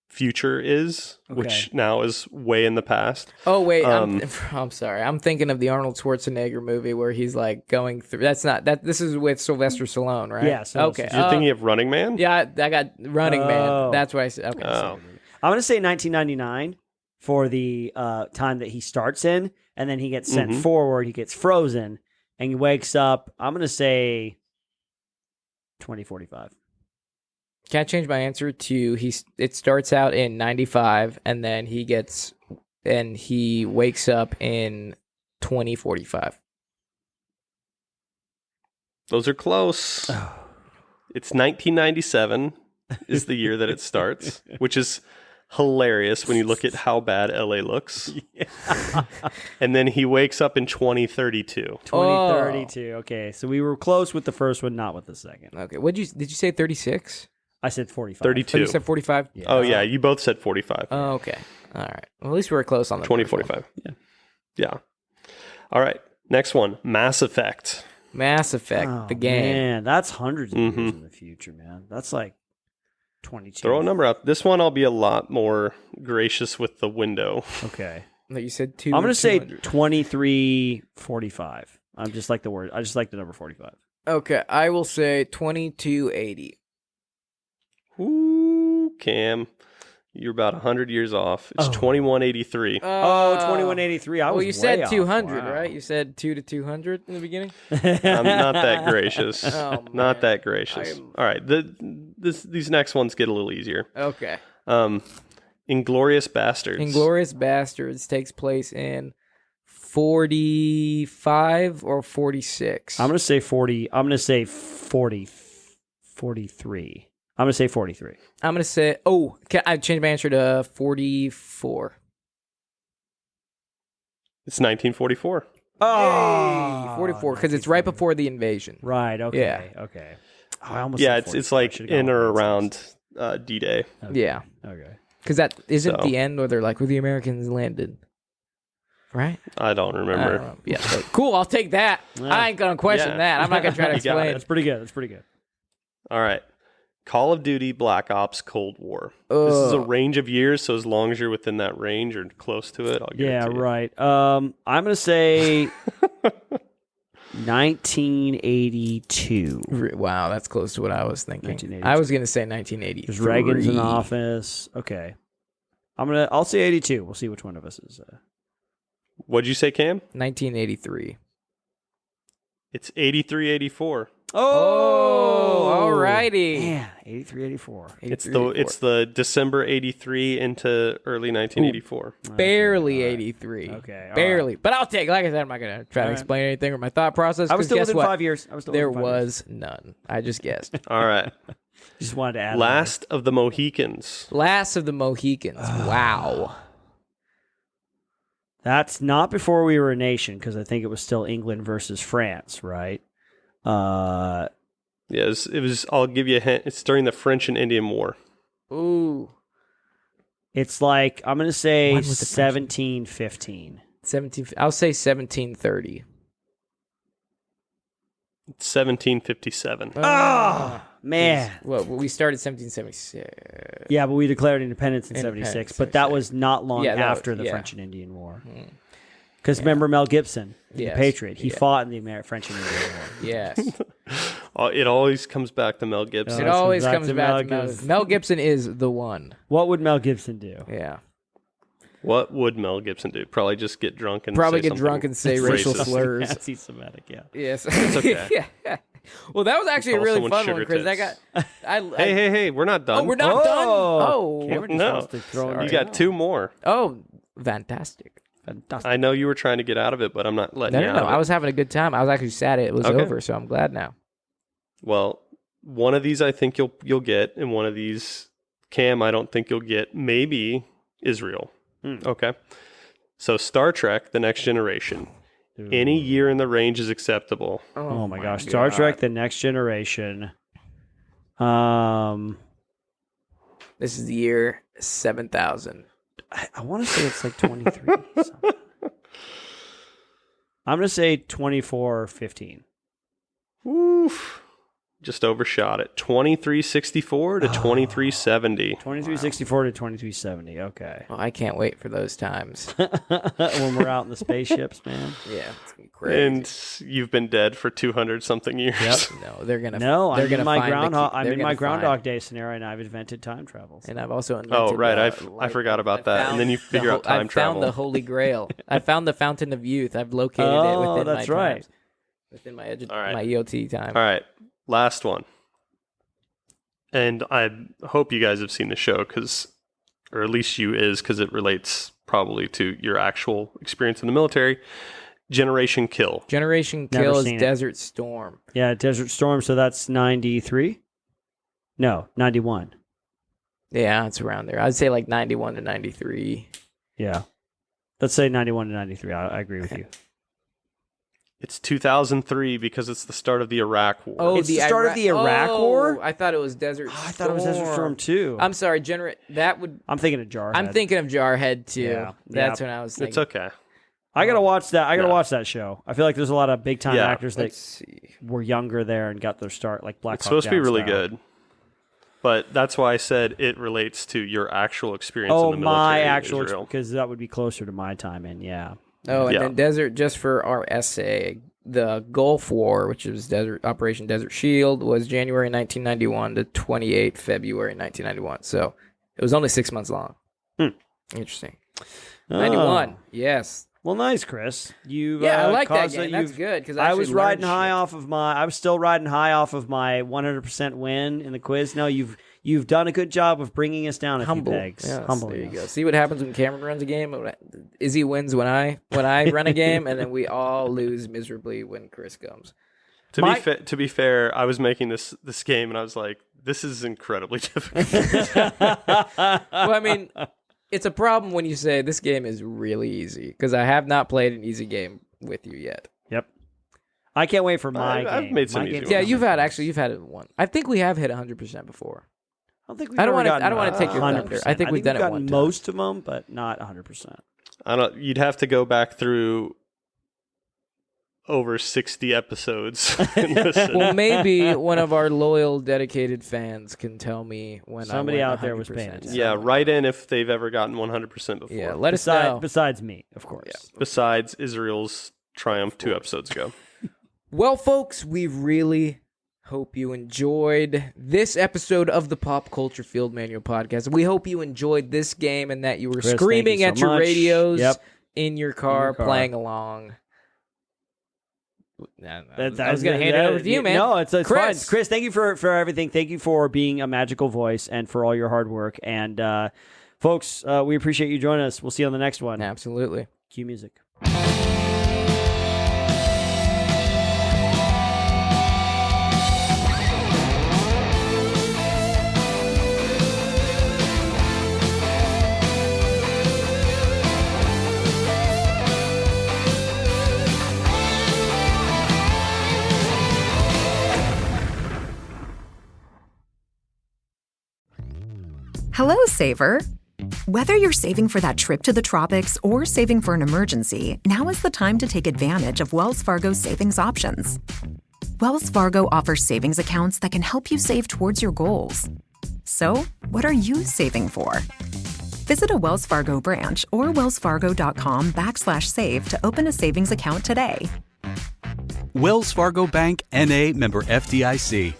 future is, which now is way in the past. Oh wait, I'm sorry. I'm thinking of the Arnold Schwarzenegger movie where he's like going through. That's not that. This is with Sylvester Stallone, right? Yeah. Okay. You're thinking of Running Man? Yeah, I got Running Man. That's what I said. Okay. Oh. I'm going to say 1999 for the time that he starts in, and then he gets sent forward. He gets frozen, and he wakes up. I'm going to say 2045. Can I change my answer to it starts out in 95 and then he wakes up in 2045. Those are close. It's 1997 is the year that it starts, which is hilarious when you look at how bad LA looks. And then he wakes up in 2032. 2032. Okay, so we were close with the first one, not with the second. Okay. Did you say 36? I said 45. 32. Oh, you said 45? Yeah. Oh, yeah. You both said 45. Oh, okay. All right. Well, at least we were close on the 2045. Yeah. All right. Next one. Mass Effect. Mass Effect, the game. Man, that's hundreds of years in the future, man. That's like 22. Throw a number out. This one I'll be a lot more gracious with the window. Okay. No, you said 2. I'm going to say 2345. I'm just like the word. I just like the number 45. Okay. I will say 2280. Ooh, Cam. You're about 100 years off. It's 2183. 2183. I was you said way 200, off. Wow. right? You said 2 to 200 in the beginning? I'm not that gracious. Oh, not man. that gracious. All right. These next ones get a little easier. Okay. Inglourious Bastards. Inglourious Bastards takes place in 45 or 46. I'm going to say 40. I'm going to say 43. I'm going to say 43. I'm going to say, I changed my answer to 44. It's 1944. Oh, 44, because it's right before the invasion. Right. Okay. Yeah. Okay. Oh, I almost Yeah, said it's 44. I like should've gone in or with around D-Day. Okay. Yeah. Okay. Because that isn't So- the end where they're like, where the Americans landed. Right? I don't I remember. don't know. Yeah. but cool, I'll take that. I ain't going to question Yeah. that. I'm not going to try to You got explain. That's pretty good. That's pretty good. All right. Call of Duty Black Ops Cold War. This is a range of years, so as long as you're within that range or close to it, I'll give it to you. Right. I'm going to say 1982. Wow, that's close to what I was thinking. 1982. I was going to say 1980. Because Reagan's in office. Okay. I'll say 82. We'll see which one of us is. What'd you say, Cam? 1983. It's 83-84. Oh, alrighty. Man, 83, 84. It's the December 83 into early 1984. Barely 83. Okay. Barely. But I'll take, like I said, I'm not going to try to explain anything or my thought process. I was 'cause still guess within what? 5 years. There was none. I just guessed. All right. Just wanted to add. Last of the Mohicans. Last of the Mohicans. Wow. That's not before we were a nation, because I think it was still England versus France, right? Yes, it was. I'll give you a hint. It's during the French and Indian War. Ooh. It's like, I'm going to say When was the French? 1715. I'll say 1730. It's 1757. Man. Well, we started 1776. Yeah, but we declared independence in Independence, 76. But that was not long Yeah, that after was- the yeah. French and Indian War. Because remember Mel Gibson, Yes. the Patriot. He Yeah. fought in the French and Indian War. Yes. It always comes back to Mel Gibson. It always comes to back Mel to Mel Gibson. Mel Gibson is the one. What would Mel Gibson do? Yeah. What would Mel Gibson do? Probably just get drunk and Probably say get drunk something and say racial racist. slurs. Anti-Semitic, yeah. Yes. It's okay. Yeah. Well, that was actually a Call really someone fun sugar one, Chris. That got. tits. Hey, We're not done. Oh, we're not done. Oh. Cameron just No. wants to throw in You there. got two more. Oh, fantastic. Fantastic. I know you were trying to get out of it, but I'm not letting you out No. of it. I was having a good time. I was actually sad it was Okay. over, so I'm glad now. Well, one of these I think you'll get, and one of these, Cam, I don't think you'll get. Maybe Israel. Okay. So Star Trek: The Next Generation. Any year in the range is acceptable. Oh my gosh. Star Trek: The Next Generation. This is the year 7000. I want to say it's like 23. I'm going to say 2415. Oof. just overshot it. 2364 to 2370. 2364 to 2370. Okay. Well, I can't wait for those times. When we're out in the spaceships, man. Yeah, it's gonna be crazy. And you've been dead for 200 something years. Yep. No, they're gonna. No, they're I'm gonna in my find groundhog. the key. I'm They're in my gonna Groundhog find- Day scenario, and I've invented time travels. And I've also invented. Oh, right. I like, forgot about that. And found then you the figure out time I travel. found the Holy Grail. I found the Fountain of Youth. I've located it Oh, within that's my right. times. Within my All right. my EOT time. All right. Last one. And I hope you guys have seen the show, or at least you because it relates probably to your actual experience in the military. Generation Kill. Generation Never Kill is seen it. Desert Storm. Yeah, Desert Storm. So that's 93. No, 91. Yeah, it's around there. I'd say like 91 to 93. Yeah. Let's say 91 to 93. I agree with you. It's 2003 because it's the start of the Iraq War. It's the start of the Iraq War? I thought it was Desert Storm. I thought it was Desert Storm too. I'm sorry, I'm thinking of Jarhead. I'm thinking of Jarhead too. Yeah. That's Yeah. when I was thinking. It's okay. I gotta watch that. I gotta Yeah. watch that show. I feel like there's a lot of big time Yeah. actors that Let's see. were younger there and got their start, like Black It's Hawk supposed to be Down really style. good. But that's why I said it relates to your actual experience in Oh, the military my in actual, Israel. because that would be closer to my time. And yeah, Oh, and Yeah. then Desert, just for our essay, the Gulf War, which is Operation Desert Shield, was January 1991 to 28 February 1991. So it was only 6 months long. Interesting. 91, Oh. yes. Well, nice, Chris. You Yeah, I like that caused game. That's good because I was riding high off of my. I was still riding high off of my 100% win in the quiz. No, you've done a good job of bringing us down a Humble. few pegs. Yes, Humble. there you go. See what happens when Cameron runs a game? Izzy wins when I run a game, and then we all lose miserably when Chris comes. To be fair, I was making this game and I was like, this is incredibly difficult. Well, I mean, it's a problem when you say this game is really easy because I have not played an easy game with you yet. Yep. I can't wait for my game. I've made some My easy game's ones. Yeah, coming. you've had it one. I think we have hit 100% before. I don't think we've I don't ever wanna- I don't gotten wanna take your thunder. 100%. I think we've done we've it gotten one time. most of them, but not 100%. You'd have to go back through over 60 episodes. And listen. Well, maybe one of our loyal, dedicated fans can tell me when Somebody I went out there was 100%. paying attention. Yeah, write in if they've ever gotten 100% before. Yeah, let us know. Besides me, of course. Besides Israel's triumph 2 episodes ago. Well, folks, we really hope you enjoyed this episode of the Pop Culture Field Manual Podcast. We hope you enjoyed this game and that you were Chris, screaming thank you at so your much. radios Yep. in your car, car. playing along. I was That- going to hand it over to you, man. No, it's Chris. fine. Chris, thank you for everything. Thank you for being a magical voice and for all your hard work. And folks, we appreciate you joining us. We'll see you on the next one. Absolutely. Cue music. Hello, Saver. Whether you're saving for that trip to the tropics or saving for an emergency, now is the time to take advantage of Wells Fargo's savings options. Wells Fargo offers savings accounts that can help you save towards your goals. So, what are you saving for? Visit a Wells Fargo branch or wellsfargo.com/save to open a savings account today. Wells Fargo Bank, N.A., member FDIC.